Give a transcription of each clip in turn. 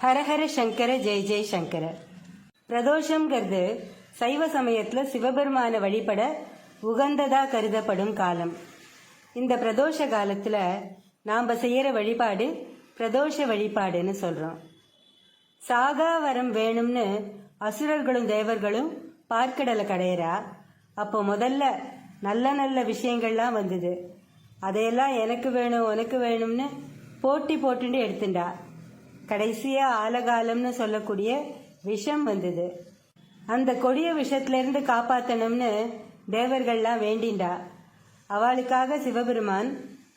ஹரஹர சங்கர ஜெய் ஜெய் சங்கர. பிரதோஷங்கிறது சைவ சமயத்தில் சிவபெருமான வழிபட உகந்ததா கருதப்படும் காலம். இந்த பிரதோஷ காலத்தில் நாம் செய்கிற வழிபாடு பிரதோஷ வழிபாடுன்னு சொல்கிறோம். சாகா வரம் வேணும்னு அசுரர்களும் தேவர்களும் பார்க்கடலை கடையிறா. அப்போ முதல்ல நல்ல நல்ல விஷயங்கள்லாம் வந்தது. அதையெல்லாம் எனக்கு வேணும் உனக்கு வேணும்னு போட்டி போட்டுட்டு எடுத்துட்டா. கடைசியா ஆலகாலம்னு சொல்லக்கூடிய விஷம் வந்தது. அந்த கொடிய விஷத்திலிருந்து காப்பாற்றணும்னு தேவர்கள்லாம் வேண்டிண்டா. அவளுக்காக சிவபெருமான்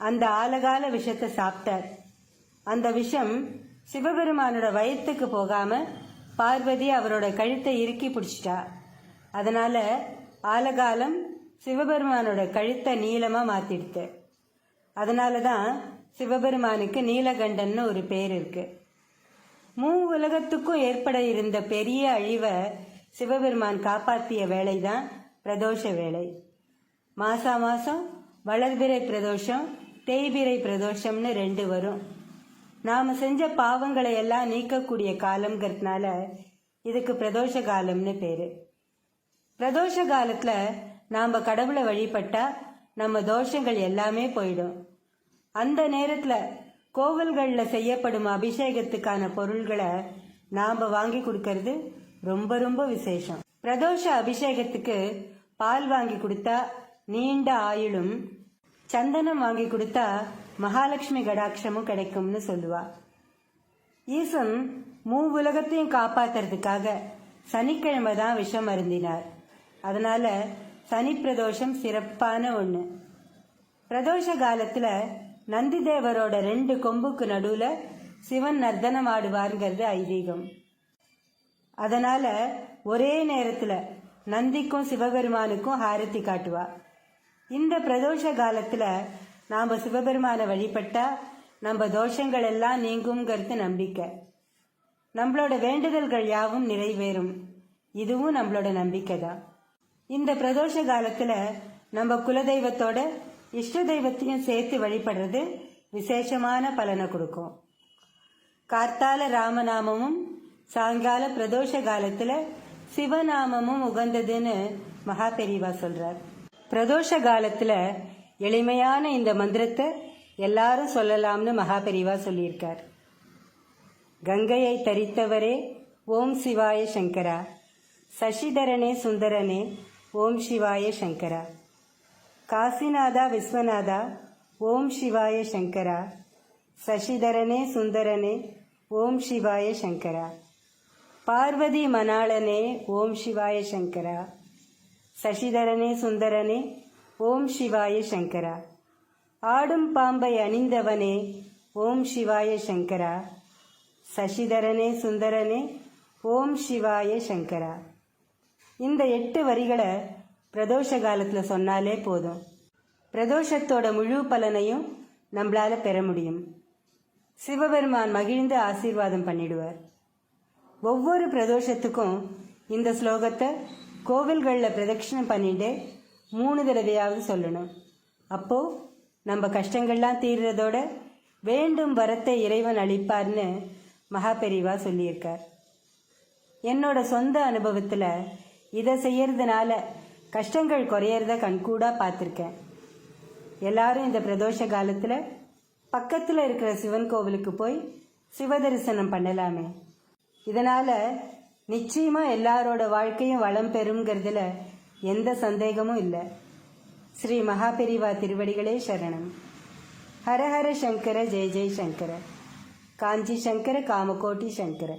அந்த ஆலகால விஷத்தை சாப்பிட்டார். அந்த விஷம் சிவபெருமானோட வயிற்றுக்கு போகாம பார்வதி அவரோட கழுத்தை இறுக்கி பிடிச்சிட்டா. அதனால ஆலகாலம் சிவபெருமானோட கழுத்தை நீளமா மாத்திடுது. அதனாலதான் சிவபெருமானுக்கு நீலகண்டன்னு ஒரு பேர் இருக்கு. உலகத்துக்கும் ஏற்பட இருந்த பெரிய அழிவை சிவபெருமான் காப்பாற்றிய வேலைதான் பிரதோஷ வேலை. மாசம் வளர்பிறை பிரதோஷம் தேய்பிறை பிரதோஷம்னு 2 வரும். நாம செஞ்ச பாவங்களை எல்லாம் நீக்கக்கூடிய காலம்ங்கிறதுனால இதுக்கு பிரதோஷ காலம்னு பேரு. பிரதோஷ காலத்துல நாம கடவுளை வழிபட்டா நம்ம தோஷங்கள் எல்லாமே போயிடும். அந்த நேரத்துல கோவில்கள்ல செய்யப்படும் அபிஷேகத்துக்கான பொருள்களை நாம வாங்கி கொடுக்கறது ரொம்ப ரொம்ப விசேஷம். பிரதோஷ அபிஷேகத்துக்கு பால் வாங்கி கொடுத்தா நீண்ட ஆயுளும், சந்தனம் வாங்கி கொடுத்தா மகாலட்சுமி கடாட்சமும் கிடைக்கும்னு சொல்லுவா. ஈசன் உலகத்தையும் காப்பாத்துறதுக்காக சனிக்கிழமை தான் விஷம் அருந்தினார். அதனால சனி பிரதோஷம் சிறப்பான ஒண்ணு. பிரதோஷ காலத்துல நந்தி தேவரோட 2 கொம்புக்கு நடுவுல சிவன் நர்த்தனம் ஆடுவார்ங்கிறது ஐதீகம். அதனால ஒரே நேரத்துல நந்திக்கும் சிவபெருமானுக்கும் ஹாரதி காட்டுவா. இந்த பிரதோஷ காலத்துல நாம சிவபெருமான வழிபட்டா நம்ம தோஷங்கள் எல்லாம் நீங்குங்கிறது நம்பிக்கை. நம்மளோட வேண்டுதல்கள் யாவும் நிறைவேறும். இதுவும் நம்மளோட நம்பிக்கை தான். இந்த பிரதோஷ காலத்துல நம்ம குலதெய்வத்தோட இஷ்ட தெய்வத்தையும் சேர்த்து வழிபடுறது விசேஷமான பலனை கொடுக்கும். கார்த்தால ராமநாமமும் சாயங்கால பிரதோஷ காலத்துல சிவநாமமும் உகந்ததுன்னு மகா பெரியவா சொல்றார். பிரதோஷ காலத்துல எளிமையான இந்த மந்திரத்தை எல்லாரும் சொல்லலாம்னு மகா பெரியவா சொல்லியிருக்கார். கங்கையை தரித்தவரே ஓம் சிவாய சங்கரா, சசிதரனே சுந்தரனே ஓம் சிவாய சங்கரா, காசிநாதா விஸ்வநாதா ஓம் சிவாய சங்கரா, சசிதரனே சுந்தரனே ஓம் சிவாய சங்கரா, பார்வதி மணாளனே ஓம் சிவாய சங்கரா, சசிதரனே சுந்தரனே ஓம் சிவாய சங்கரா, ஆடும் பாம்பை அணிந்தவனே ஓம் சிவாய சங்கரா, சசிதரனே சுந்தரனே ஓம் சிவாய சங்கரா. இந்த 8 வரிகளை பிரதோஷ காலத்துல சொன்னாலே போதும். பிரதோஷத்தோட முழு பலனையும் நம்மளால பெற முடியும். சிவபெருமான் மகிழ்ந்து ஆசீர்வாதம் பண்ணிடுவார். ஒவ்வொரு பிரதோஷத்துக்கும் இந்த ஸ்லோகத்தை கோவில்களில் பிரதட்சணம் பண்ணிட்டு 3 தடவையாவது சொல்லணும். அப்போ நம்ம கஷ்டங்கள்லாம் தீர்றதோட வேண்டும் வரத்தை இறைவன் அளிப்பார்னு மகா பெரியவா சொல்லியிருக்கார். என்னோட சொந்த அனுபவத்துல இதை செய்யறதுனால கஷ்டங்கள் குறையறத கண்கூடா பார்த்துருக்கேன். எல்லாரும் இந்த பிரதோஷ காலத்துல பக்கத்துல இருக்கிற சிவன் கோவிலுக்கு போய் சிவ தரிசனம் பண்ணலாமே. இதனால நிச்சயமா எல்லாரோட வாழ்க்கையும் வளம் பெறுங்கிறதுல எந்த சந்தேகமும் இல்லை. ஸ்ரீ மகா பெரியவா திருவடிகளே சரணம். ஹரஹர சங்கர ஜெய ஜெய் சங்கர. காஞ்சி சங்கர காமகோட்டி சங்கர.